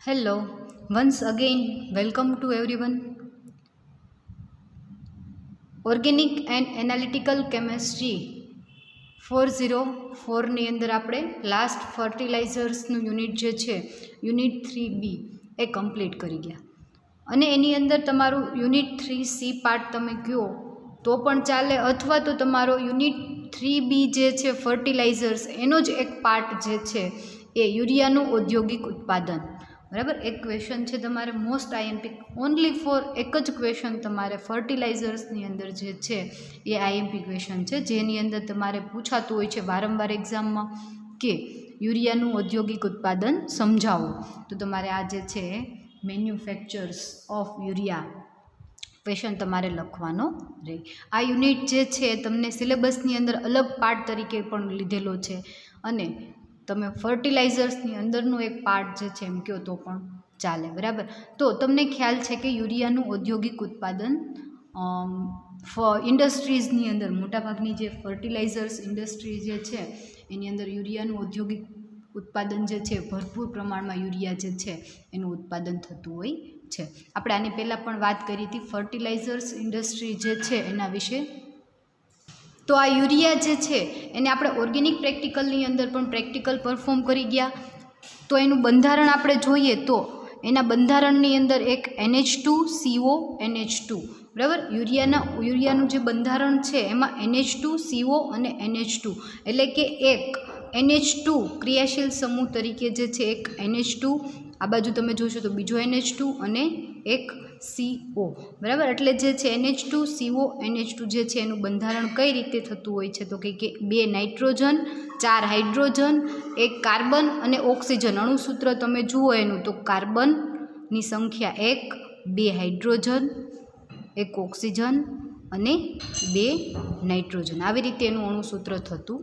Hello, once again, welcome to everyone. Organic and Analytical Chemistry 404 ની અંદર આપણે last ફર્ટિલાઇઝર્સનું unit જે છે યુનિટ 3B એ કમ્પ્લીટ કરી ગયા અને એની અંદર તમારું યુનિટ 3C પાર્ટ તમે કહો તો પણ ચાલે અથવા તો તમારો યુનિટ 3B જે છે ફર્ટિલાઇઝર્સ એનો જ એક પાર્ટ જે છે એ યુરિયાનું ઔદ્યોગિક ઉત્પાદન. બરાબર, એક ક્વેશ્ચન છે તમારે મોસ્ટ આઈએમપી ઓનલી ફોર એક જ ક્વેશ્ચન તમારે ફર્ટિલાઇઝર્સની અંદર જે છે એ આઈએમપી ક્વેશ્ચન છે, જેની અંદર તમારે પૂછાતું હોય છે વારંવાર એક્ઝામમાં કે યુરિયાનું ઔદ્યોગિક ઉત્પાદન સમજાવો. તો તમારે આ જે છે મેન્યુફેક્ચર્સ ઓફ યુરિયા ક્વેશ્ચન તમારે લખવાનો રહે. આ યુનિટ જે છે તમને સિલેબસની અંદર અલગ પાર્ટ તરીકે પણ લીધેલો છે અને તમે ફર્ટિલાઇઝર્સની અંદરનો એક પાર્ટ જે છે એમ કહો તો પણ ચાલે. બરાબર, તો તમને ખ્યાલ છે કે યુરિયાનું ઔદ્યોગિક ઉત્પાદન ઇન્ડસ્ટ્રીઝની અંદર મોટાભાગની જે ફર્ટિલાઇઝર્સ ઇન્ડસ્ટ્રી જે છે એની અંદર યુરિયાનું ઔદ્યોગિક ઉત્પાદન જે છે ભરપૂર પ્રમાણમાં યુરિયા જે છે એનું ઉત્પાદન થતું હોય છે. આપણે આની પહેલાં પણ વાત કરી હતી ફર્ટિલાઇઝર્સ ઇન્ડસ્ટ્રી જે છે એના વિશે. તો આ યુરિયા જે છે એને આપણે ઓર્ગેનિક પ્રેક્ટિકલની અંદર પણ પ્રેક્ટિકલ પરફોર્મ કરી ગયા. તો એનું બંધારણ આપણે જોઈએ તો એના બંધારણની અંદર એક NH2CO NH2. બરાબર, યુરિયાનું જે બંધારણ છે એમાં NH2CO અને NH2 એટલે કે એક NH2 ક્રિયાશીલ સમૂહ તરીકે જે છે એક NH2, આ બાજુ તમે જોશો તો બીજો NH2 અને એક CO. બરાબર, એટલે જે છે NH2CO NH2 જે છે એનું બંધારણ કઈ રીતે થતું હોય છે તો કે 2 નાઇટ્રોજન 4 હાઇડ્રોજન 1 કાર્બન અને ઓક્સિજન. અણુસૂત્ર તમે જુઓ એનું તો કાર્બનની સંખ્યા 1, 2 હાઇડ્રોજન 1 ઓક્સિજન અને 2 નાઇટ્રોજન, આવી રીતે એનું અણુસૂત્ર થતું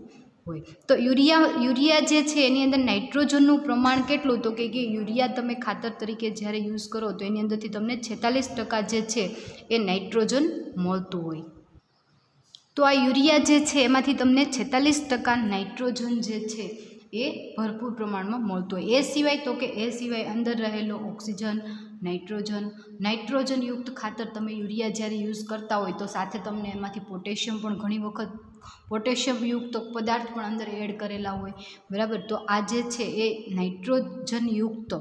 હોય. તો યુરિયા જે છે એની અંદર નાઇટ્રોજનનું પ્રમાણ કેટલું તો કે યુરિયા તમે ખાતર તરીકે જ્યારે યુઝ કરો તો એની અંદરથી તમને 46% જે છે એ નાઇટ્રોજન મળતું હોય. તો આ યુરિયા જે છે એમાંથી તમને 46% નાઇટ્રોજન જે છે એ ભરપૂર પ્રમાણમાં મળતું હોય. એ સિવાય અંદર રહેલો ઓક્સિજન, નાઇટ્રોજનયુક્ત ખાતર તમે યુરિયા જ્યારે યુઝ કરતા હોય તો સાથે તમને એમાંથી પોટેશિયમ પણ ઘણી વખત પોટેશિયમયુક્ત પદાર્થ પણ અંદર એડ કરેલા હોય. બરાબર, તો આ જે છે એ નાઇટ્રોજનયુક્ત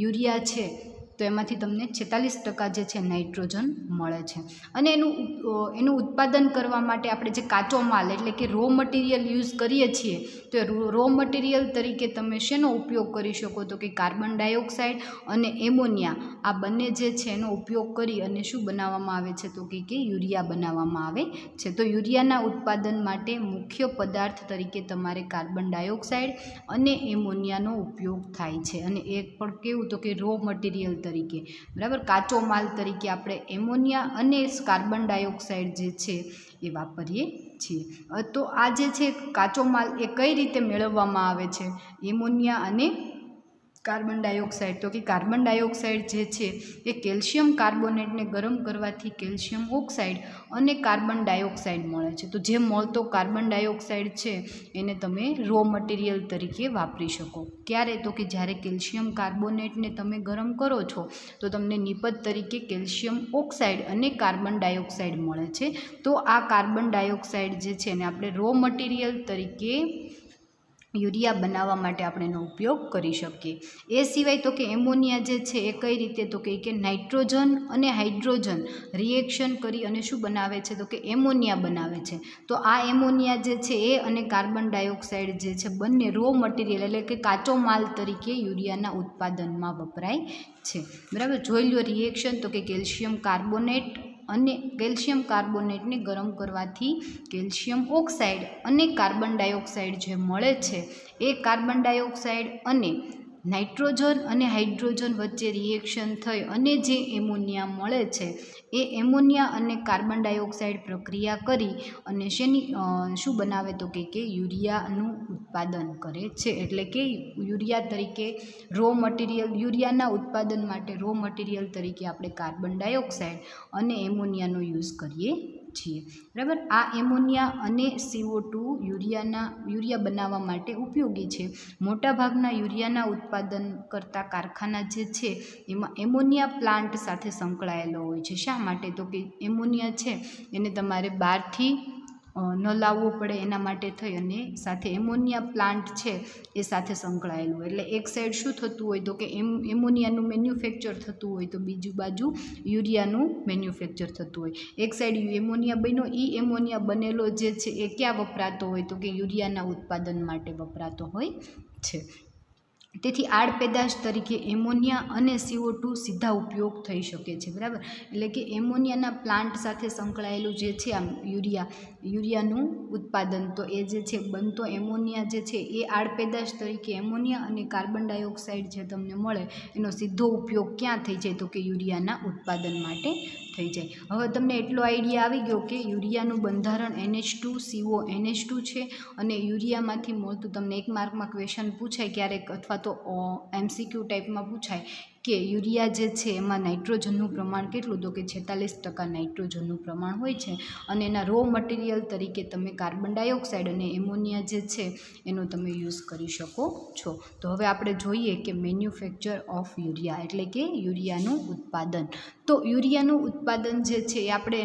યુરિયા છે તો એમાંથી તમને 46% જે છે નાઇટ્રોજન મળે છે. અને એનું ઉત્પાદન કરવા માટે આપણે જે કાચો માલ એટલે કે રો મટીરિયલ યુઝ કરીએ છીએ તો એ રો મટીરિયલ તરીકે તમે શેનો ઉપયોગ કરી શકો તો કે કાર્બન ડાયોક્સાઇડ અને એમોનિયા, આ બંને જે છે એનો ઉપયોગ કરી અને શું બનાવવામાં આવે છે તો કે યુરિયા બનાવવામાં આવે છે. તો યુરિયાના ઉત્પાદન માટે મુખ્ય પદાર્થ તરીકે તમારે કાર્બન ડાયોક્સાઇડ અને એમોનિયાનો ઉપયોગ થાય છે અને એક પણ કેવું તો કે રો મટીરિયલ તરીકે. બરાબર, કાચો માલ તરીકે આપણે એમોનિયા અને કાર્બન ડાયોક્સાઇડ જે છે એ વાપરીએ છીએ. તો આ જે છે કાચો માલ એ કઈ રીતે મેળવવામાં આવે છે એમોનિયા અને કાર્બન ડાયોક્સાઇડ તો કે કાર્બન ડાયોક્સાઇડ જે છે એ કેલ્શિયમ કાર્બોનેટને ગરમ કરવાથી કેલ્શિયમ ઓક્સાઇડ અને કાર્બન ડાયોક્સાઇડ મળે છે. તો જે મળતો કાર્બન ડાયોક્સાઇડ છે એને તમે રો મટીરિયલ તરીકે વાપરી શકો. ક્યારે તો કે જ્યારે કેલ્શિયમ કાર્બોનેટને તમે ગરમ કરો છો તો તમને નિપજ તરીકે કેલ્શિયમ ઓક્સાઇડ અને કાર્બન ડાયોક્સાઇડ મળે છે. તો આ કાર્બન ડાયોક્સાઇડ જે છે એને આપણે રો મટીરિયલ તરીકે યુરિયા બનાવવા માટે આપણે એનો ઉપયોગ કરી શકીએ. એ સિવાય તો કે એમોનિયા જે છે એ કઈ રીતે તો કે નાઇટ્રોજન અને હાઇડ્રોજન રિએક્શન કરી અને શું બનાવે છે તો કે એમોનિયા બનાવે છે. તો આ એમોનિયા જે છે એ અને કાર્બન ડાયોક્સાઇડ જે છે બંને રો મટીરિયલ એટલે કે કાચો માલ તરીકે યુરિયાના ઉત્પાદનમાં વપરાય છે. બરાબર, જોઈ લો રિએક્શન તો કે કેલ્શિયમ કાર્બોનેટ અને કેલ્શિયમ કાર્બોનેટને ગરમ કરવાથી કેલ્શિયમ ઓક્સાઇડ અને કાર્બન ડાયોક્સાઇડ જે મળે છે એ કાર્બન ડાયોક્સાઇડ અને નાઇટ્રોજન અને હાઇડ્રોજન વચ્ચે રિએક્શન થઈ અને જે એમોનિયા મળે છે એ એમોનિયા અને કાર્બન ડાયોક્સાઇડ પ્રક્રિયા કરી અને શું બનાવે તો કે યુરિયાનું ઉત્પાદન કરે છે. એટલે કે યુરિયા તરીકે યુરિયાના ઉત્પાદન માટે રો મટીરિયલ તરીકે આપણે કાર્બન ડાયોક્સાઇડ અને એમોનિયાનો યુઝ કરીએ છીએ. બરાબર. આ એમોનિયા અને CO2 યુરિયા બનાવવા માટે ઉપયોગી છે. મોટાભાગના યુરિયાના ઉત્પાદન કરતા કારખાના જે છે એમાં એમોનિયા પ્લાન્ટ સાથે સંકળાયેલો હોય છે. શા માટે તો કે એમોનિયા છે એને તમારે બહારથી ન લાવવો પડે એના માટે થઈ અને સાથે એમોનિયા પ્લાન્ટ છે એ સાથે સંકળાયેલું. એટલે એક સાઈડ શું થતું હોય તો કે એમોનિયાનું મેન્યુફેક્ચર થતું હોય તો બીજું બાજુ યુરિયાનું મેન્યુફેક્ચર થતું હોય. એક સાઈડ એમોનિયા બન્યો, એમોનિયા બનેલો જે છે એ ક્યાં વપરાતો હોય તો કે યુરિયાના ઉત્પાદન માટે વપરાતો હોય છે. તેથી આડપેદાશ તરીકે એમોનિયા અને CO2 સીધા ઉપયોગ થઈ શકે છે. બરાબર. એટલે કે એમોનિયાના પ્લાન્ટ સાથે સંકળાયેલું જે છે આમ યુરિયાનું ઉત્પાદન, તો એ જે છે બનતો એમોનિયા જે છે એ આડપેદાશ તરીકે એમોનિયા અને કાર્બન ડાયોક્સાઇડ જે તમને મળે એનો સીધો ઉપયોગ ક્યાં થઈ જાય તો કે યુરિયાના ઉત્પાદન માટે થઈ જાય. હવે તમને એટલો આઈડિયા આવી ગયો કે યુરિયાનું બંધારણ NH2CO NH2 છે અને યુરિયામાંથી મળતું તમને એક માર્કમાં ક્વેશ્ચન પૂછાય ક્યારેક અથવા તો MCQ ટાઈપમાં પૂછાય કે યુરિયા જે છે એમાં નાઇટ્રોજનનું પ્રમાણ કેટલું તો કે 46% નાઇટ્રોજનનું પ્રમાણ હોય છે અને એના રો મટીરિયલ તરીકે તમે કાર્બન ડાયોક્સાઇડ અને એમોનિયા જે છે એનો તમે યુઝ કરી શકો છો. તો હવે આપણે જોઈએ કે મેન્યુફેક્ચર ઓફ યુરિયા એટલે કે યુરિયાનું ઉત્પાદન. તો યુરિયાનું ઉત્પાદન જે છે એ આપણે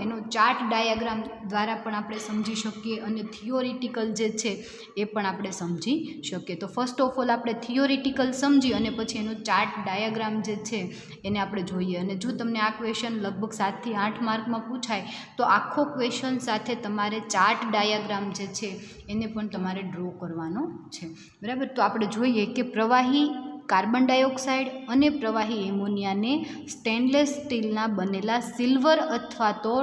એનો ચાર્ટ ડાયાગ્રામ દ્વારા પણ આપણે સમજી શકીએ અને થિયોરિટિકલ જે છે એ પણ આપણે સમજી શકીએ. તો ફર્સ્ટ ઓફ ઓલ આપણે થિયોરિટિકલ સમજી અને પછી એનો ચાર્ટ ડાયાગ્રામ જે છે એને આપણે જોઈએ. અને જો તમને આ ક્વેશ્ચન લગભગ 7 થી 8 માર્કમાં પૂછાય તો આખો ક્વેશ્ચન સાથે તમારે ચાર્ટ ડાયાગ્રામ જે છે એને પણ તમારે ડ્રો કરવાનો છે. બરાબર. તો આપણે જોઈએ કે પ્રવાહી કાર્બન ડાયોક્સાઇડ અને પ્રવાહી એમોનિયાને સ્ટેનલેસ સ્ટીલના બનેલા સિલ્વર અથવા તો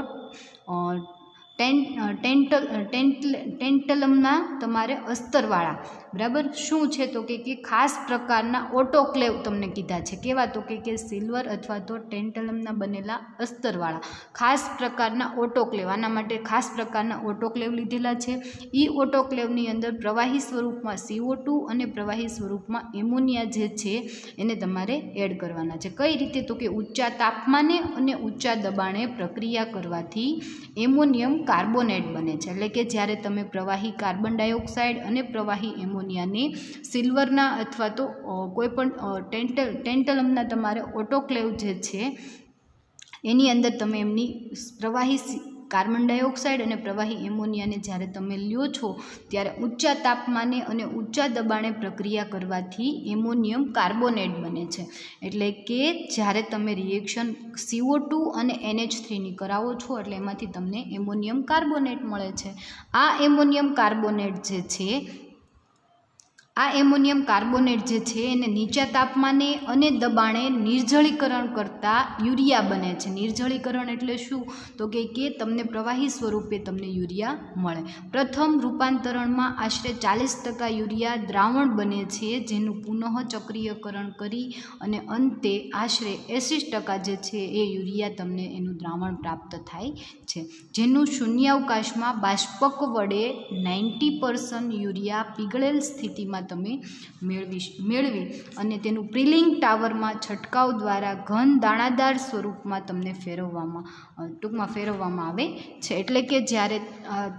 ટેન્ટલમના તમારે અસ્તરવાળા બરાબર શું છે તો કે ખાસ પ્રકારના ઓટોક્લેવ તમને કીધા છે. કેવા તો કે સિલ્વર અથવા તો ટેન્ટલમના બનેલા અસ્તરવાળા ખાસ પ્રકારના ઓટોક્લેવ. આના માટે ખાસ પ્રકારના ઓટોક્લેવ લીધેલા છે. એ ઓટોક્લેવની અંદર પ્રવાહી સ્વરૂપમાં CO2 અને પ્રવાહી સ્વરૂપમાં એમોનિયા જે છે એને તમારે એડ કરવાના છે. કઈ રીતે તો કે ઊંચા તાપમાને અને ઊંચા દબાણે પ્રક્રિયા કરવાથી એમોનિયમ કાર્બોનેટ બને છે. એટલે કે જ્યારે તમે પ્રવાહી કાર્બન ડાયોક્સાઇડ અને પ્રવાહી એમોનિયાને સિલ્વરના અથવા તો કોઈપણ ટેન્ટલમના તમારે ઓટોક્લેવ જે છે એની અંદર તમે એમની પ્રવાહી કાર્બન ડાયોક્સાઇડ અને પ્રવાહી એમોનિયાને જ્યારે તમે લ્યો છો ત્યારે ઊંચા તાપમાને અને ઊંચા દબાણે પ્રક્રિયા કરવાથી એમોનિયમ કાર્બોનેટ બને છે. એટલે કે જ્યારે તમે રિએક્શન CO2 અને NH3ની કરાવો છો એટલે એમાંથી તમને એમોનિયમ કાર્બોનેટ મળે છે. આ એમોનિયમ કાર્બોનેટ જે છે એને નીચા તાપમાને અને દબાણે નિર્જળીકરણ કરતાં યુરિયા બને છે. નિર્જળીકરણ એટલે શું તો કે તમને પ્રવાહી સ્વરૂપે તમને યુરિયા મળે. પ્રથમ રૂપાંતરણમાં આશરે 40% યુરિયા દ્રાવણ બને છે જેનું પુનઃચક્રીયકરણ કરી અને અંતે આશરે 80% જે છે એ યુરિયા તમને એનું દ્રાવણ પ્રાપ્ત થાય છે. જેનું શૂન્યાવકાશમાં બાષ્પક વડે 90% યુરિયા પીગળેલ સ્થિતિમાં તમે મેળવી અને તેનું પ્રિલિંગ ટાવરમાં છંટકાવ દ્વારા ઘન દાણાદાર સ્વરૂપમાં તમને ફેરવવામાં આવે છે. એટલે કે જ્યારે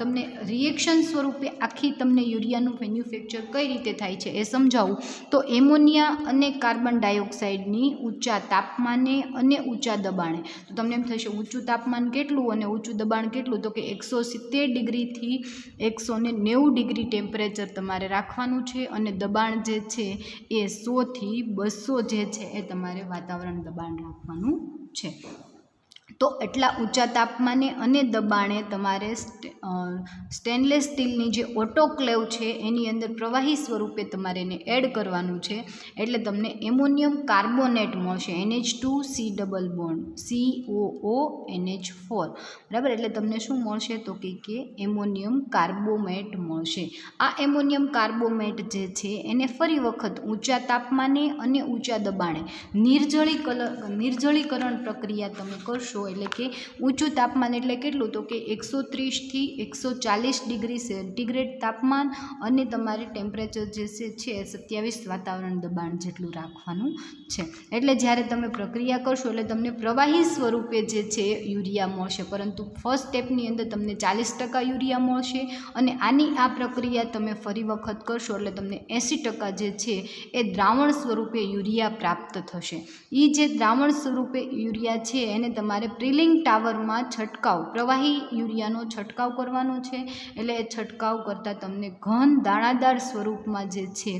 તમને રિએક્શન સ્વરૂપે આખી તમને યુરિયાનું મેન્યુફેક્ચર કઈ રીતે થાય છે એ સમજાવું તો એમોનિયા અને કાર્બન ડાયોક્સાઇડની ઊંચા તાપમાને અને ઊંચા દબાણે. તો તમને એમ થશે ઊંચું તાપમાન કેટલું અને ઊંચું દબાણ કેટલું તો કે 170 ડિગ્રીથી 190 ડિગ્રી ટેમ્પરેચર તમારે રાખવાનું છે અને દબાણ જે છે એ 100 થી 200 જે છે એ તમારે વાતાવરણ દબાણ રાખવાનું છે. તો એટલા ઊંચા તાપમાને અને દબાણે તમારે સ્ટેનલેસ સ્ટીલની જે ઓટોક્લેવ છે એની અંદર પ્રવાહી સ્વરૂપે તમારે એને એડ કરવાનું છે, એટલે તમને એમોનિયમ કાર્બોનેટ મળશે, NH2C ડબલ બોન્ડ COONH4, બરાબર. એટલે તમને શું મળશે તો કે એમોનિયમ કાર્બોમેટ મળશે. આ એમોનિયમ કાર્બોમેટ જે છે એને ફરી વખત ઊંચા તાપમાને અને ઊંચા દબાણે નિર્જળીકરણ પ્રક્રિયા તમે કરશો, એટલે કે ઊંચું તાપમાન એટલે કેટલું તો કે 130 થી 140 ડિગ્રી સેન્ટીગ્રેડ તાપમાન અને તમારે ટેમ્પરેચર જે છે 27 વાતાવરણ દબાણ જેટલું રાખવાનું છે. એટલે જ્યારે તમે પ્રક્રિયા કરશો એટલે તમને પ્રવાહી સ્વરૂપે જે છે યુરિયા મળશે, પરંતુ ફર્સ્ટ સ્ટેપની અંદર તમને 40% યુરિયા મળશે અને આની આ પ્રક્રિયા તમે ફરી વખત કરશો એટલે તમને 80% જે છે એ દ્રાવણ સ્વરૂપે યુરિયા પ્રાપ્ત થશે. એ જે દ્રાવણ સ્વરૂપે યુરિયા છે એને તમારે પ્રિલિંગ ટાવરમાં પ્રવાહી યુરિયાનો છંટકાવ કરવાનો છે. એટલે એ છંટકાવ કરતાં તમને ઘન દાણાદાર સ્વરૂપમાં જે છે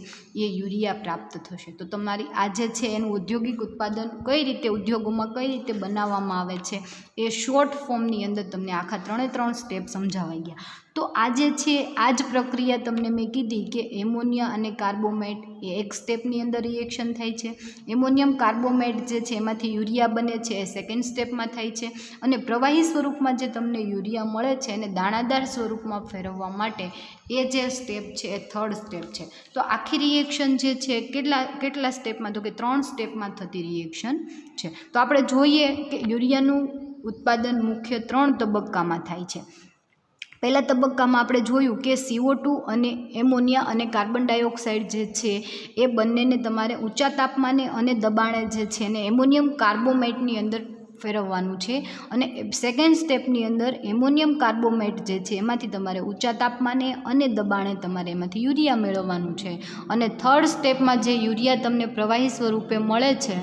એ યુરિયા પ્રાપ્ત થશે. તો તમારી આ જે છે એનું ઔદ્યોગિક ઉત્પાદન કઈ રીતે ઉદ્યોગોમાં કઈ રીતે બનાવવામાં આવે છે એ શોર્ટ ફોર્મની અંદર તમને આખા 3 સ્ટેપ સમજાવાઈ ગયા. તો આ જે છે આ જ પ્રક્રિયા તમને મેં કીધી કે એમોનિયા અને કાર્બોમેટ એ એક સ્ટેપની અંદર રિએક્શન થાય છે. એમોનિયમ કાર્બોમેટ જે છે એમાંથી યુરિયા બને છે એ સેકન્ડ સ્ટેપમાં થાય છે, અને પ્રવાહી સ્વરૂપમાં જે તમને યુરિયા મળે છે એને દાણાદાર સ્વરૂપમાં ફેરવવા માટે એ જે સ્ટેપ છે એ થર્ડ સ્ટેપ છે. તો આખી રિએક્શન જે છે કેટલા સ્ટેપમાં તો કે 3 સ્ટેપમાં થતી રિએક્શન છે. તો આપણે જોઈએ કે યુરિયાનું ઉત્પાદન મુખ્ય 3 તબક્કામાં થાય છે. પહેલા તબક્કામાં આપણે જોયું કે CO2 અને એમોનિયા અને કાર્બન ડાયોક્સાઇડ જે છે એ બંનેને તમારે ઊંચા તાપમાને અને દબાણે જે છે એને એમોનિયમ કાર્બોમેટની અંદર ફેરવવાનું છે, અને સેકન્ડ સ્ટેપની અંદર એમોનિયમ કાર્બોમેટ જે છે એમાંથી તમારે ઊંચા તાપમાને અને દબાણે તમારે એમાંથી યુરિયા મેળવવાનું છે, અને થર્ડ સ્ટેપમાં જે યુરિયા તમને પ્રવાહી સ્વરૂપે મળે છે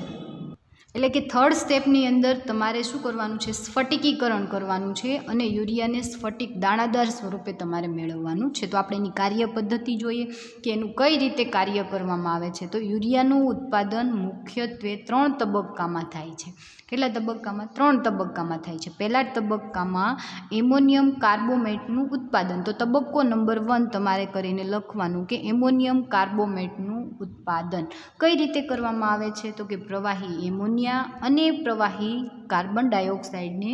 એટલે કે થર્ડ સ્ટેપની અંદર તમારે શું કરવાનું છે, સ્ફટિકીકરણ કરવાનું છે અને યુરિયાને સ્ફટિક દાણાદાર સ્વરૂપે તમારે મેળવવાનું છે. તો આપણે એની કાર્ય પદ્ધતિ જોઈએ કે એનું કઈ રીતે કાર્ય કરવામાં આવે છે. તો યુરિયાનું ઉત્પાદન મુખ્યત્વે 3 તબક્કામાં થાય છે. કેટલા તબક્કામાં? 3 તબક્કામાં થાય છે. પહેલા તબક્કામાં એમોનિયમ કાર્બોમેટનું ઉત્પાદન. તો તબક્કો નંબર 1 તમારે કરીને લખવાનું કે એમોનિયમ કાર્બોમેટનું ઉત્પાદન કઈ રીતે કરવામાં આવે છે. તો કે પ્રવાહી એમોનિયા અને પ્રવાહી કાર્બન ડાયોક્સાઇડને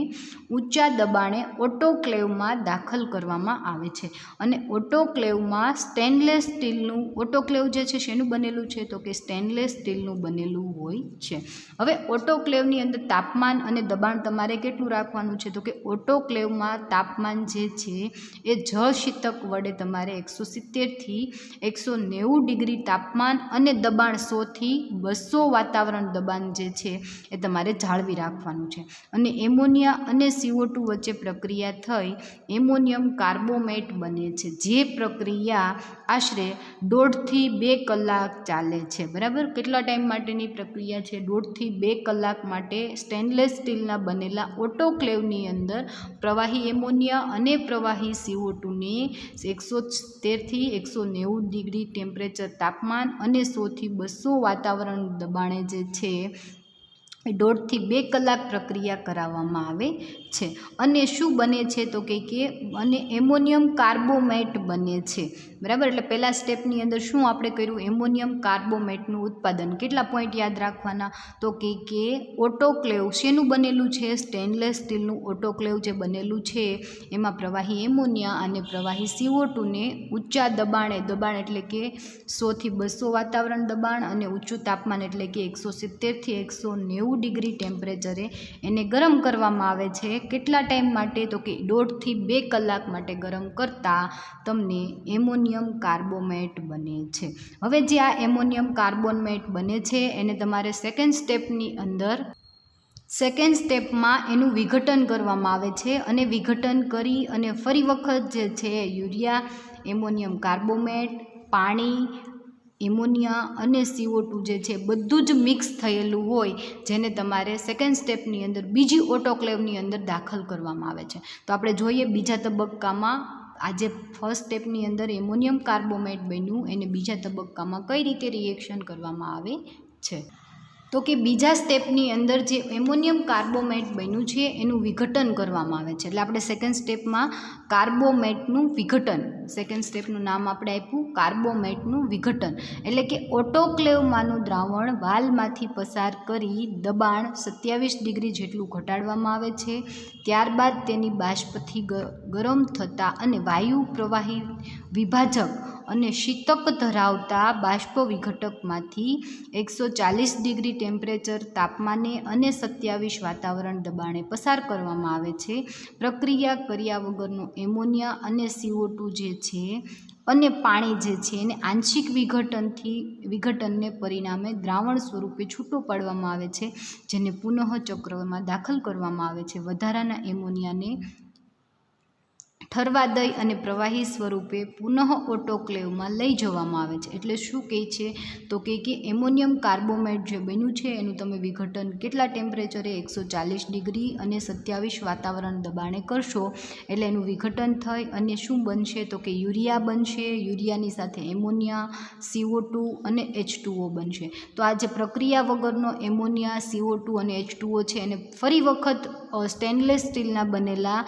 ઊંચા દબાણે ઓટોક્લેવમાં દાખલ કરવામાં આવે છે, અને ઓટોક્લેવમાં સ્ટેનલેસ સ્ટીલનું ઓટોક્લેવ જે છે શેનું બનેલું છે તો કે સ્ટેનલેસ સ્ટીલનું બનેલું હોય છે. હવે ઓટોક્લેવની અંદર તાપમાન અને દબાણ તમારે કેટલું રાખવાનું છે તો કે ઓટોક્લેવમાં તાપમાન જે છે એ જળશીતક વડે તમારે 170 થી 190 ડિગ્રી તાપમાન અને દબાણ 100 થી 200 વાતાવરણ દબાણ જે છે એ તમારે જાળવી રાખવાનું છે. અને એમોનિયા અને CO2 વચ્ચે પ્રક્રિયા થઈ એમોનિયમ કાર્બોમેટ બને છે, જે પ્રક્રિયા આશરે 1.5 થી 2 કલાક ચાલે છે. બરાબર, કેટલા ટાઈમ માટેની પ્રક્રિયા છે? 1.5 થી 2 કલાક માટે સ્ટેનલેસ સ્ટીલના બનેલા ઓટોક્લેવની અંદર પ્રવાહી એમોનિયા અને પ્રવાહી CO2ને 170 થી 190 ડિગ્રી ટેમ્પરેચર તાપમાન અને 100 થી 200 વાતાવરણ દબાણે જે છે 1.5 થી 2 કલાક પ્રક્રિયા કરાવવામાં આવે છે. અને શું બને છે તો કે અને એમોનિયમ કાર્બોમેટ બને છે. બરાબર, એટલે પહેલા સ્ટેપની અંદર શું આપણે કર્યું? એમોનિયમ કાર્બોમેટનું ઉત્પાદન. કેટલા પોઈન્ટ યાદ રાખવાના તો કે ઓટોક્લેવ શેનું બનેલું છે? સ્ટેનલેસ સ્ટીલનું ઓટોક્લેવ જે બનેલું છે એમાં પ્રવાહી એમોનિયા અને પ્રવાહી CO2ને ઊંચા દબાણ એટલે કે 100 થી 200 વાતાવરણ દબાણ અને ઊંચું તાપમાન એટલે કે 170 થી 190 ડિગ્રી ટેમ્પરેચરે એને ગરમ કરવામાં આવે છે. કેટલા ટાઈમ માટે તો કે 1.5 થી 2 કલાક માટે ગરમ કરતાં તમને એમોનિયમ કાર્બોમેટ બને છે. હવે જે આ એમોનિયમ કાર્બોમેટ બને છે એને તમારે સેકન્ડ સ્ટેપમાં એનું વિઘટન કરવામાં આવે છે, અને વિઘટન કરી અને ફરી વખત જે છે યુરિયા, એમોનિયમ કાર્બોમેટ, પાણી, એમોનિયા અને CO2 જે છે બધું જ મિક્સ થયેલું હોય, જેને તમારે સેકન્ડ સ્ટેપની અંદર બીજી ઓટોક્લેવની અંદર દાખલ કરવામાં આવે છે. તો આપણે જોઈએ બીજા તબક્કામાં આજે ફર્સ્ટ સ્ટેપની અંદર એમોનિયમ કાર્બોમેટ બન્યું એને બીજા તબક્કામાં કઈ રીતે રિએક્શન કરવામાં આવે છે. તો કે બીજા સ્ટેપની અંદર જે એમોનિયમ કાર્બોમેટ બન્યું છે એનું વિઘટન કરવામાં આવે છે. એટલે આપણે સેકન્ડ સ્ટેપમાં કાર્બોમેટનું વિઘટન, સેકન્ડ સ્ટેપનું નામ આપણે આપ્યું કાર્બોમેટનું વિઘટન. એટલે કે ઓટોક્લેવમાંનું દ્રાવણ વાલ્વમાંથી પસાર કરી દબાણ 27 ડિગ્રી જેટલું ઘટાડવામાં આવે છે. ત્યારબાદ તેની બાષ્પથી ગરમ થતાં અને વાયુ પ્રવાહી વિભાજક અને શીતક ધરાવતા બાષ્પ વિઘટકમાંથી 140 ડિગ્રી ટેમ્પરેચર તાપમાને અને 27 વાતાવરણ દબાણે પસાર કરવામાં આવે છે. પ્રક્રિયા કર્યા વગરનો એમોનિયા અને CO2 જે છે અને પાણી જે છે એને આંશિક વિઘટનને પરિણામે દ્રાવણ સ્વરૂપે છૂટો પાડવામાં આવે છે, જેને પુનઃ ચક્રમાં દાખલ કરવામાં આવે છે. વધારાના એમોનિયાને ઠરવા દઈ અને પ્રવાહી સ્વરૂપે પુનઃ ઓટોક્લેવમાં લઈ જવામાં આવે છે. એટલે શું કહે છે તો કે એમોનિયમ કાર્બોમેટ જે બન્યું છે એનું તમે વિઘટન કેટલા ટેમ્પરેચરે 140 ડિગ્રી અને 27 વાતાવરણ દબાણે કરશો એટલે એનું વિઘટન થઈ અને શું બનશે તો કે યુરિયા બનશે. યુરિયાની સાથે એમોનિયા, CO2 અને H2O બનશે. તો આ જે પ્રક્રિયા વગરનો એમોનિયા, CO2 અને H2O છે એને ફરી વખત સ્ટેનલેસ સ્ટીલના બનેલા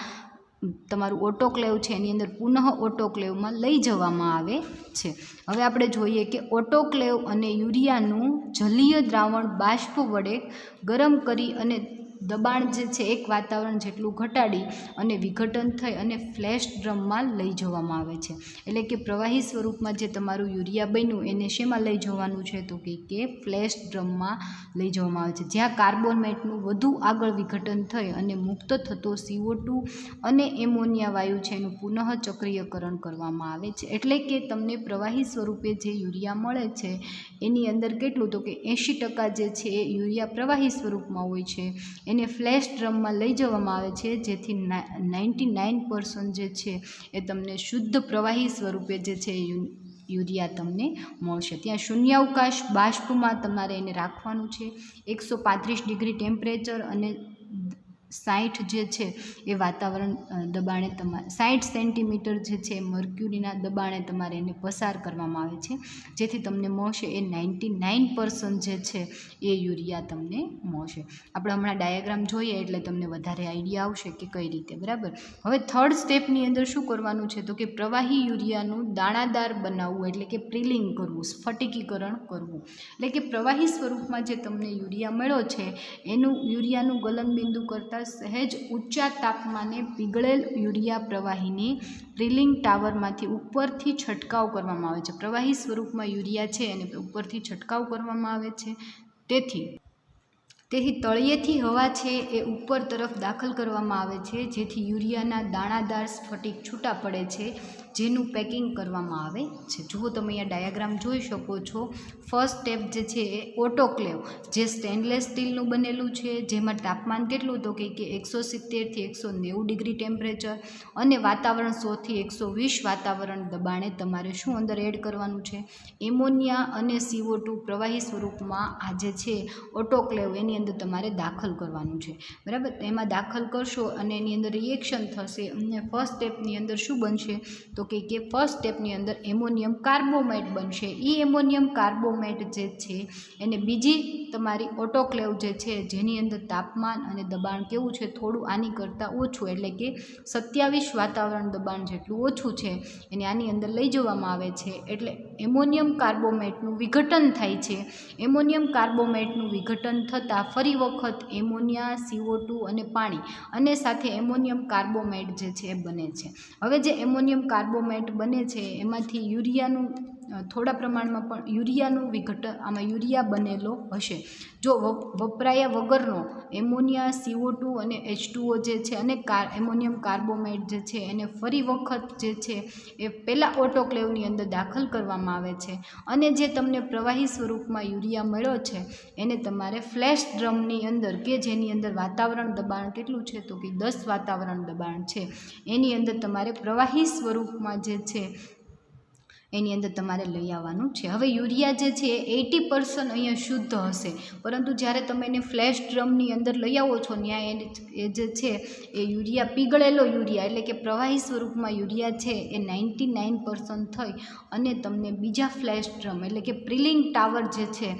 તમારું ઓટોક્લેવ છે એની અંદર પુનઃ ઓટોક્લેવમાં લઈ જવામાં આવે છે. હવે આપણે જોઈએ કે ઓટોક્લેવ અને યુરિયાનું જલીય દ્રાવણ બાષ્પ વડે ગરમ કરી અને દબાણ જે છે 1 વાતાવરણ જેટલું ઘટાડી અને વિઘટન થઈ અને ફ્લેશ ડ્રમમાં લઈ જવામાં આવે છે. એટલે કે પ્રવાહી સ્વરૂપમાં જે તમારું યુરિયા બન્યું એને શેમાં લઈ જવાનું છે તો કે ફ્લેશ ડ્રમમાં લઈ જવામાં આવે છે, જ્યાં કાર્બોમેટનું વધુ આગળ વિઘટન થઈ અને મુક્ત થતો CO2 અને એમોનિયા વાયુ છે એનું પુનઃ ચક્રીયકરણ કરવામાં આવે છે. એટલે કે તમને પ્રવાહી સ્વરૂપે જે યુરિયા મળે છે એની અંદર કેટલું તો કે 80% જે છે એ યુરિયા પ્રવાહી સ્વરૂપમાં હોય છે એને ફ્લેશ ડ્રમમાં લઈ જવામાં આવે છે, જેથી 99% જે છે એ તમને શુદ્ધ પ્રવાહી સ્વરૂપે જે છે યુરિયા તમને મળશે. ત્યાં શૂન્યાવકાશ બાષ્પમાં તમારે એને રાખવાનું છે. 135 ડિગ્રી ટેમ્પરેચર અને 60 જે છે એ વાતાવરણ દબાણે તમારે 60 સેન્ટીમીટર જે છે મર્ક્યુરીના દબાણે તમારે એને પસાર કરવામાં આવે છે, જેથી તમને મળશે એ 99% જે છે એ યુરિયા તમને મળશે. આપણે હમણાં ડાયાગ્રામ જોઈએ એટલે તમને વધારે આઈડિયા આવશે કે કઈ રીતે. બરાબર. હવે થર્ડ સ્ટેપની અંદર શું કરવાનું છે તો કે પ્રવાહી યુરિયાનું દાણાદાર બનાવવું, એટલે કે પ્રિલિંગ કરવું, સ્ફટિકીકરણ કરવું. એટલે કે પ્રવાહી સ્વરૂપમાં જે તમને યુરિયા મળ્યો છે એનું યુરિયાનું ગલનબિંદુ કરતાં સહેજ ઊંચા તાપમાને પીગળેલ યુરિયા પ્રવાહીની પ્રિલિંગ ટાવરમાંથી ઉપરથી છંટકાવ કરવામાં આવે છે. પ્રવાહી સ્વરૂપમાં યુરિયા છે એને ઉપરથી છંટકાવ કરવામાં આવે છે. તેથી તળિયેથી હવા છે એ ઉપર તરફ દાખલ કરવામાં આવે છે, જેથી યુરિયાના દાણાદાર સ્ફટિક છૂટા પડે છે, જેનું પેકિંગ કરવામાં આવે છે. જુઓ તમે અહીંયા ડાયાગ્રામ જોઈ શકો છો. ફર્સ્ટ સ્ટેપ જે છે એ ઓટોક્લેવ, જે સ્ટેનલેસ સ્ટીલનું બનેલું છે, જેમાં તાપમાન કેટલું તો કે 170 થી 190 ડિગ્રી ટેમ્પરેચર અને વાતાવરણ 100 થી 120 વાતાવરણ દબાણે તમારે શું અંદર એડ કરવાનું છે એમોનિયા અને CO2 પ્રવાહી સ્વરૂપમાં આ જે છે ઓટોક્લેવ એની અંદર તમારે દાખલ કરવાનું છે. બરાબર. એમાં દાખલ કરશો અને એની અંદર રિએક્શન થશે અને ફર્સ્ટ સ્ટેપની અંદર શું બનશે તો કે ફર્સ્ટ સ્ટેપની અંદર એમોનિયમ કાર્બોમેટ બનશે. એ એમોનિયમ કાર્બોમેટ જે છે એને બીજી તમારી ઓટોક્લેવ જે છે જેની અંદર તાપમાન અને દબાણ કેવું છે થોડું આની કરતાં ઓછું, એટલે કે 27 વાતાવરણ દબાણ જેટલું ઓછું છે એને આની અંદર લઈ જવામાં આવે છે. એટલે એમોનિયમ કાર્બોમેટનું વિઘટન થાય છે. એમોનિયમ કાર્બોમેટનું વિઘટન થતાં ફરી વખત એમોનિયા, CO2 અને પાણી અને સાથે એમોનિયમ કાર્બોમેટ જે છે એ બને છે. હવે જે એમોનિયમ કાર્બોમેટ બને છે એમાંથી યુરિયાનું થોડા પ્રમાણમાં પણ યુરિયાનું વિઘટન આમાં યુરિયા બનેલો હશે. જો વપરાયા વગરનો એમોનિયા, CO2 અને H2O જે છે અને એમોનિયમ કાર્બોમેટ જે છે એને ફરી વખત જે છે એ પહેલાં ઓટોક્લેવની અંદર દાખલ કરવામાં આવે છે અને જે તમને પ્રવાહી સ્વરૂપમાં યુરિયા મળ્યો છે એને તમારે ફ્લેશ ડ્રમની અંદર કે જેની અંદર વાતાવરણ દબાણ કેટલું છે તો કે 10 વાતાવરણ દબાણ છે એની અંદર તમારે પ્રવાહી સ્વરૂપમાં જે છે એની અંદર તમારે લઈ આવવાનું છે. હવે યુરિયા જે છે એ 80% અહીંયા શુદ્ધ હશે, પરંતુ જ્યારે તમે એને ફ્લેશ ડ્રમની અંદર લઈ આવો છો ત્યાં એ જે છે એ યુરિયા પીગળેલો યુરિયા એટલે કે પ્રવાહી સ્વરૂપમાં યુરિયા છે એ 99% થઈ અને તમને બીજા ફ્લેશ ડ્રમ એટલે કે પ્રિલિંગ ટાવર જે છે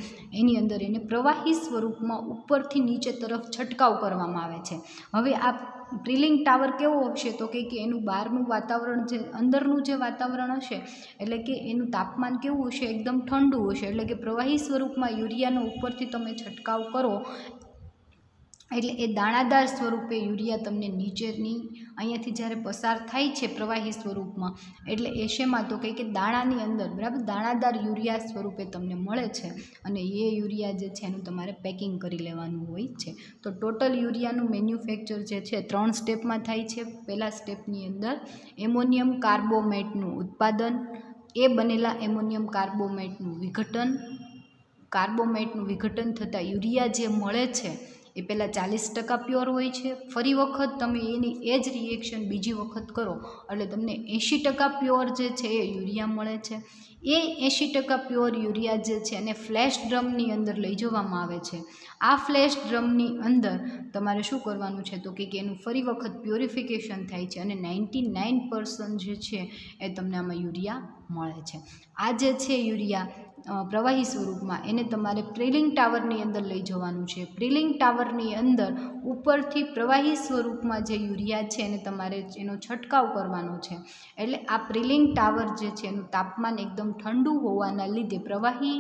એની અંદર એને પ્રવાહી સ્વરૂપમાં ઉપરથી નીચે તરફ છંટકાવ કરવામાં આવે છે. હવે આ પ્રિલિંગ ટાવર કેવો હશે તો કે એનું બહારનું વાતાવરણ જે અંદરનું જે વાતાવરણ હશે એટલે કે એનું તાપમાન કેવું હશે, એકદમ ઠંડુ હશે. એટલે કે પ્રવાહી સ્વરૂપમાં યુરિયાનો ઉપરથી તમે છંટકાવ કરો એટલે એ દાણાદાર સ્વરૂપે યુરિયા તમને નીચેની અહીંયાથી જ્યારે પસાર થાય છે પ્રવાહી સ્વરૂપમાં એટલે એ શેમાં તો કે દાણાની અંદર બરાબર દાણાદાર યુરિયા સ્વરૂપે તમને મળે છે અને એ યુરિયા જે છે એનું તમારે પેકિંગ કરી લેવાનું હોય છે. તો ટોટલ યુરિયાનું મેન્યુફેક્ચર જે છે 3 સ્ટેપમાં થાય છે. પહેલા સ્ટેપની અંદર એમોનિયમ કાર્બોમેટનું ઉત્પાદન, એ બનેલા એમોનિયમ કાર્બોમેટનું વિઘટન થતાં યુરિયા જે મળે છે એ પહેલાં 40% પ્યોર હોય છે. ફરી વખત તમે એની એ જ રિએક્શન બીજી વખત કરો એટલે તમને 80% પ્યોર જે છે એ યુરિયા મળે છે. એ 80% પ્યોર યુરિયા જે છે એને ફ્લેશ ડ્રમની અંદર લઈ જવામાં આવે છે. આ ફ્લેશ ડ્રમની અંદર તમારે શું કરવાનું છે તો કે એનું ફરી વખત પ્યોરિફિકેશન થાય છે અને 99% જે છે એ તમને આમાં યુરિયા મળે છે. આ જે છે યુરિયા પ્રવાહી સ્વરૂપમાં એને તમારે પ્રિલિંગ ટાવરની અંદર લઈ જવાનું છે. પ્રિલિંગ ટાવરની અંદર ઉપરથી પ્રવાહી સ્વરૂપમાં જે યુરિયા છે એને તમારે એનો છંટકાવ કરવાનો છે. એટલે આ પ્રિલિંગ ટાવર જે છે એનું તાપમાન એકદમ ઠંડુ હોવાના લીધે પ્રવાહી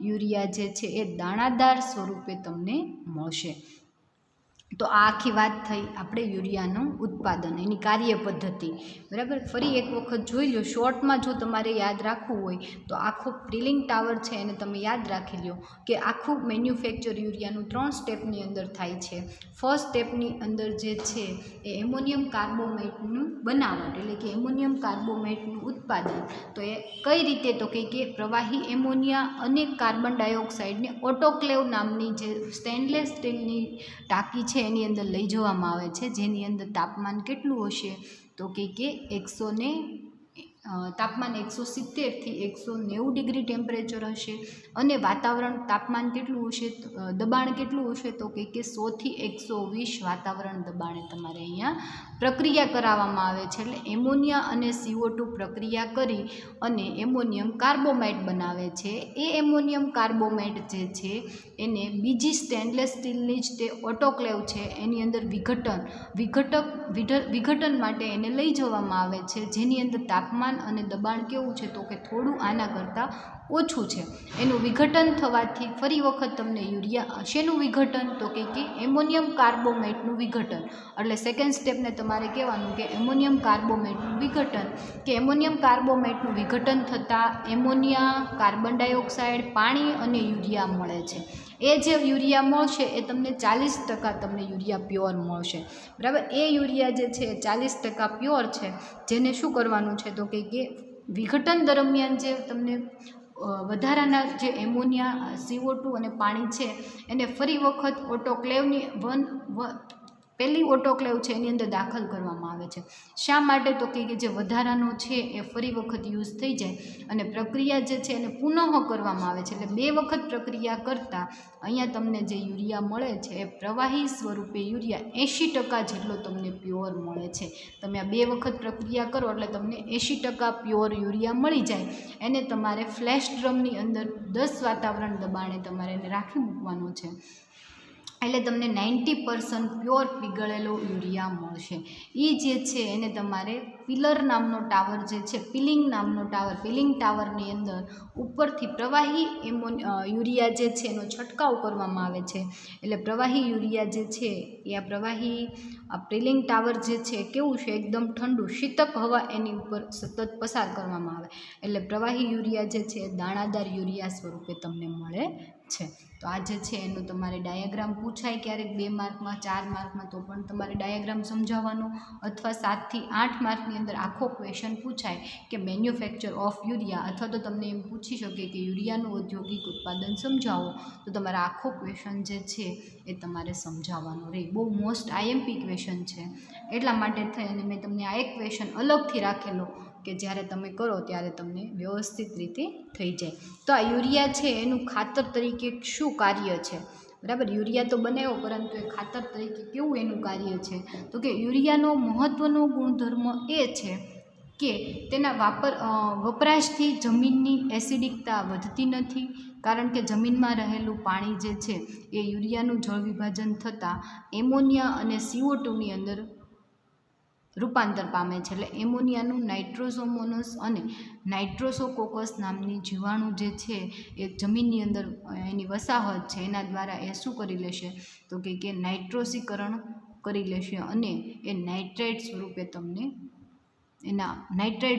યુરિયા જે છે એ દાણાદાર સ્વરૂપે તમને મળશે. તો આ આખી વાત થઈ આપણે યુરિયાનું ઉત્પાદન, એની કાર્ય પદ્ધતિ બરાબર. ફરી એક વખત જોઈ લો. શોર્ટમાં જો તમારે યાદ રાખવું હોય તો આખો પ્રિલિંગ ટાવર છે એને તમે યાદ રાખી લો કે આખું મેન્યુફેક્ચર યુરિયાનું 3 સ્ટેપની અંદર થાય છે. ફર્સ્ટ સ્ટેપની અંદર જે છે એ એમોનિયમ કાર્બોમેટનું બનાવટ એટલે કે એમોનિયમ કાર્બોમેટનું ઉત્પાદન. તો એ કઈ રીતે તો કે પ્રવાહી એમોનિયા અને કાર્બન ડાયોક્સાઇડને ઓટોક્લેવ નામની જે સ્ટેનલેસ સ્ટીલની ટાંકી છે એની અંદર લઈ જવામાં આવે છે, જેની અંદર તાપમાન કેટલું હશે તો કે તાપમાન 170 થી 190 ડિગ્રી ટેમ્પરેચર હશે અને વાતાવરણ તાપમાન કેટલું હશે, દબાણ કેટલું હશે તો કે 100 થી 120 વાતાવરણ દબાણે તમારે અહીંયા પ્રક્રિયા કરાવવામાં આવે છે. એટલે એમોનિયા અને CO2 પ્રક્રિયા કરી અને એમોનિયમ કાર્બોમેટ બનાવે છે. એ એમોનિયમ કાર્બોમેટ જે છે એને બીજી સ્ટેનલેસ સ્ટીલની જ તે ઓટોક્લેવ છે એની અંદર વિઘટન માટે એને લઈ જવામાં આવે છે, જેની અંદર તાપમાન અને દબાણ કેવું છે તો કે થોડું આના કરતાં ઓછું છે. એનું વિઘટન થવાથી ફરી વખત તમને યુરિયા શેનું વિઘટન તો કે એમોનિયમ કાર્બોમેટનું વિઘટન. એટલે સેકન્ડ સ્ટેપને તમારે કહેવાનું કે એમોનિયમ કાર્બોમેટનું વિઘટન, કે એમોનિયમ કાર્બોમેટનું વિઘટન થતાં એમોનિયા, કાર્બન ડાયોક્સાઇડ, પાણી અને યુરિયા મળે છે. એ જે યુરિયા મળશે એ તમને 40% તમને યુરિયા પ્યોર મળશે બરાબર. એ યુરિયા જે છે 40% પ્યોર છે, જેને શું કરવાનું છે તો કે વિઘટન દરમિયાન જે તમને વધારાના જે એમોનિયા, CO2 અને પાણી છે એને ફરી વખત ઓટોક્લેવની પહેલી ઓટોક્લેવ છે એની અંદર દાખલ કરવામાં આવે છે. શા માટે તો કે જે વધારાનો છે એ ફરી વખત યુઝ થઈ જાય અને પ્રક્રિયા જે છે એને પુનઃ કરવામાં આવે છે. એટલે 2 વખત પ્રક્રિયા કરતાં અહીંયા તમને જે યુરિયા મળે છે એ પ્રવાહી સ્વરૂપે યુરિયા 80% જેટલો તમને પ્યોર મળે છે. તમે આ 2 વખત પ્રક્રિયા કરો એટલે તમને 80% પ્યોર યુરિયા મળી જાય. એને તમારે ફ્લેશ ડ્રમની અંદર 10 વાતાવરણ દબાણે તમારે એને રાખી મૂકવાનો છે. એટલે તમને 90% પ્યોર પીગળેલો યુરિયા મળશે. એ જે છે એને તમારે પિલર નામનો ટાવર જે છે, પિલિંગ નામનો ટાવર, પિલિંગ ટાવરની અંદર ઉપરથી પ્રવાહી યુરિયા જે છે એનો છંટકાવ કરવામાં આવે છે. એટલે પ્રવાહી યુરિયા જે છે એ આ પિલિંગ ટાવર જે છે કેવું છે, એકદમ ઠંડુ શીતક હવા એની ઉપર સતત પસાર કરવામાં આવે. એટલે પ્રવાહી યુરિયા જે છે દાણાદાર યુરિયા સ્વરૂપે તમને મળે છે. તો આ જે છે એનું તમારે ડાયાગ્રામ પૂછાય ક્યારેક 2 માર્કમાં, 4 માર્કમાં, તો પણ તમારે ડાયાગ્રામ સમજાવવાનો, અથવા 7 થી 8 માર્કની અંદર આખો ક્વેશ્ચન પૂછાય કે મેન્યુફેક્ચર ઓફ યુરિયા, અથવા તો તમને એમ પૂછી શકે કે યુરિયાનું ઔદ્યોગિક ઉત્પાદન સમજાવો, તો તમારે આખો ક્વેશ્ચન જે છે એ તમારે સમજાવવાનો રહે. બહુ મોસ્ટ IMP ક્વેશ્ચન છે, એટલા માટે થઈ અને મેં તમને આ એક ક્વેશ્ચન અલગથી રાખેલો કે જ્યારે તમે કરો ત્યારે તમને વ્યવસ્થિત રીતે થઈ જાય. તો આ યુરિયા છે એનું ખાતર તરીકે શું કાર્ય છે, બરાબર. યુરિયા તો બનાવ્યો, પરંતુ એ ખાતર તરીકે કેવું એનું કાર્ય છે, તો કે યુરિયાનો મહત્ત્વનો ગુણધર્મ એ છે કે તેના વપરાશથી જમીનની એસિડિકતા વધતી નથી, કારણ કે જમીનમાં રહેલું પાણી જે છે એ યુરિયાનું જળ વિભાજન થતાં એમોનિયા અને CO2ની અંદર રૂપાંતર પામે છે. એટલે એમોનિયાનું નાઇટ્રોસોમોનસ અને નાઇટ્રોસોકોકસ નામની જીવાણુ જે છે એ જમીનની અંદર એની વસાહત છે એના દ્વારા એ શું કરી લેશે, તો કે નાઇટ્રોસીકરણ કરી લેશે અને એ નાઇટ્રેટ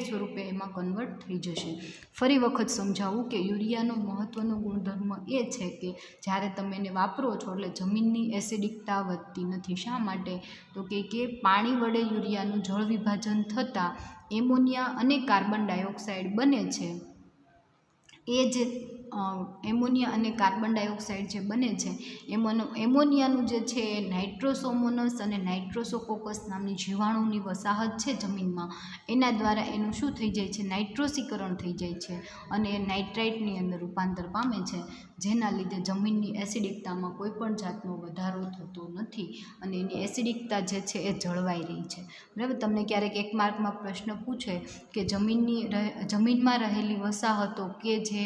સ્વરૂપે એમાં કન્વર્ટ થઈ જશે. ફરી વખત સમજાવું કે યુરિયાનો મહત્ત્વનો ગુણધર્મ એ છે કે જ્યારે તમે એને વાપરો છો એટલે જમીનની એસિડિકતા વધતી નથી. શા માટે, તો કે પાણી વડે યુરિયાનું જળ વિભાજન થતાં એમોનિયા અને કાર્બન ડાયોક્સાઇડ બને છે. એ જે એમોનિયા અને કાર્બન ડાયોક્સાઇડ જે બને છે એમોનિયાનું જે છે એ નાઇટ્રોસોમોનસ અને નાઇટ્રોસોકોકસ નામની જીવાણુની વસાહત છે જમીનમાં, એના દ્વારા એનું શું થઈ જાય છે, નાઇટ્રોસીકરણ થઈ જાય છે અને એ નાઇટ્રાઇટની અંદર રૂપાંતર પામે છે, જેના લીધે જમીનની એસિડિકતામાં કોઈ પણ જાતનો વધારો થતો નથી અને એની એસિડિકતા જે છે એ જળવાઈ રહી છે, બરાબર. તમને ક્યારેક 1 માર્કમાં પ્રશ્ન પૂછે કે જમીનમાં રહેલી વસાહતો કે જે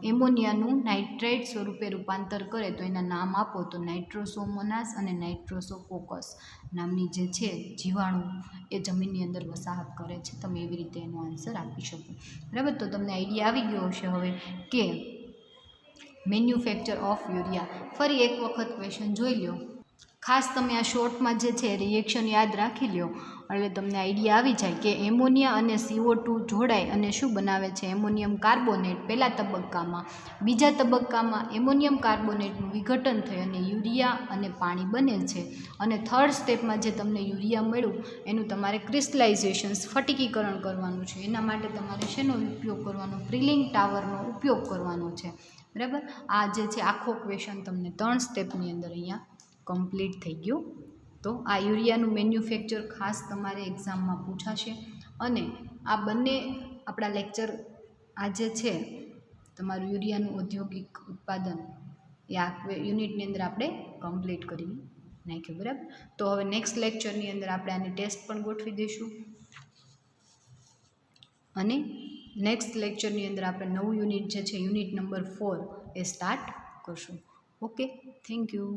એમોનિયાનું નાઇટ્રેટ સ્વરૂપે રૂપાંતર કરે તો એના નામ આપો, તો નાઇટ્રોસોમોનાસ અને નાઇટ્રોસોકોકસ નામની જે છે જીવાણુ એ જમીનની અંદર વસાહત કરે છે. તમે એવી રીતે એનો આન્સર આપી શકો, બરાબર. તો તમને આઈડિયા આવી ગયો હશે હવે કે મેન્યુફેક્ચર ઓફ યુરિયા. ફરી એક વખત ક્વેશ્ચન જોઈ લો. ખાસ તમે આ શોર્ટમાં જે છે રિએક્શન યાદ રાખી લો એટલે તમને આઈડિયા આવી જાય કે એમોનિયા અને CO2 જોડાય અને શું બનાવે છે, એમોનિયમ કાર્બોનેટ પહેલા તબક્કામાં. બીજા તબક્કામાં એમોનિયમ કાર્બોનેટનું વિઘટન થઈ અને યુરિયા અને પાણી બને છે. અને થર્ડ સ્ટેપમાં જે તમને યુરિયા મળ્યું એનું તમારે ક્રિસ્ટલાઇઝેશન્સ ફટિકીકરણ કરવાનું છે. એના માટે તમારે શેનો ઉપયોગ કરવાનો, પ્રિલિંગ ટાવરનો ઉપયોગ કરવાનો છે, બરાબર. આ જે છે આખો ક્વેશ્ચન તમને 3 સ્ટેપની અંદર અહીંયા કમ્પ્લીટ થઈ ગયું. તો આ યુરિયાનું મેન્યુફેક્ચર ખાસ તમારે એક્ઝામમાં પૂછાશે અને આ બંને આપણા લેક્ચર આ જે છે તમારું યુરિયાનું ઔદ્યોગિક ઉત્પાદન એ આ યુનિટની અંદર આપણે કમ્પ્લીટ કરી નાખ્યું, બરાબર. તો હવે નેક્સ્ટ લેક્ચરની અંદર આપણે આની ટેસ્ટ પણ ગોઠવી દઈશું અને નેક્સ્ટ લેક્ચરની અંદર આપણે નવું યુનિટ જે છે યુનિટ નંબર 4 એ સ્ટાર્ટ કરશું. Okay, thank you.